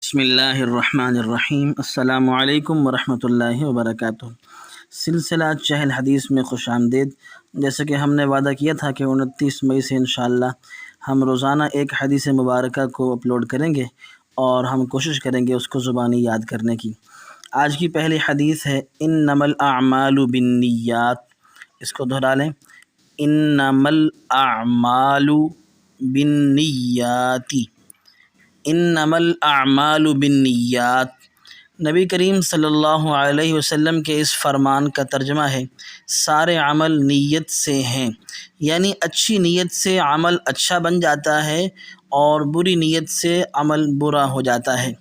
بسم اللہ الرحمن الرحیم۔ السلام علیکم ورحمۃ اللہ وبرکاتہ۔ سلسلہ چہل حدیث میں خوش آمدید۔ جیسا کہ ہم نے وعدہ کیا تھا کہ 29 مئی سے انشاءاللہ ہم روزانہ ایک حدیث مبارکہ کو اپلوڈ کریں گے اور ہم کوشش کریں گے اس کو زبانی یاد کرنے کی۔ آج کی پہلی حدیث ہے انما الاعمال بالنیات۔ اس کو دہرا لیں، انما الاعمال بالنیات، انما الاعمال بالنیات۔ نبی کریم صلی اللہ علیہ وسلم کے اس فرمان کا ترجمہ ہے سارے عمل نیت سے ہیں، یعنی اچھی نیت سے عمل اچھا بن جاتا ہے اور بری نیت سے عمل برا ہو جاتا ہے۔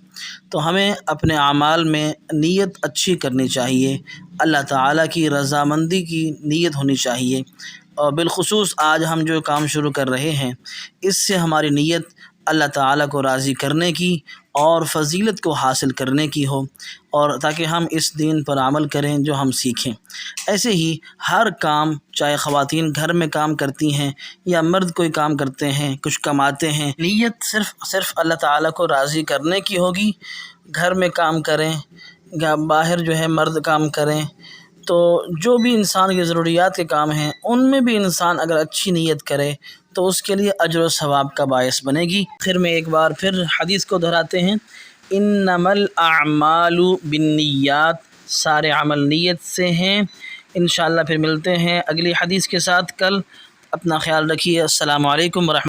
تو ہمیں اپنے اعمال میں نیت اچھی کرنی چاہیے، اللہ تعالیٰ کی رضامندی کی نیت ہونی چاہیے، اور بالخصوص آج ہم جو کام شروع کر رہے ہیں اس سے ہماری نیت اللہ تعالیٰ کو راضی کرنے کی اور فضیلت کو حاصل کرنے کی ہو، اور تاکہ ہم اس دین پر عمل کریں جو ہم سیکھیں۔ ایسے ہی ہر کام، چاہے خواتین گھر میں کام کرتی ہیں یا مرد کوئی کام کرتے ہیں، کچھ کماتے ہیں، نیت صرف اللہ تعالیٰ کو راضی کرنے کی ہوگی۔ گھر میں کام کریں، باہر جو ہے مرد کام کریں، تو جو بھی انسان کی ضروریات کے کام ہیں ان میں بھی انسان اگر اچھی نیت کرے تو اس کے لیے اجر و ثواب کا باعث بنے گی۔ آخر میں ایک بار پھر حدیث کو دہراتے ہیں، انما الاعمال بالنیات، سارے عمل نیت سے ہیں۔ انشاءاللہ پھر ملتے ہیں اگلی حدیث کے ساتھ کل۔ اپنا خیال رکھیے۔ السلام علیکم ورحمۃ اللہ۔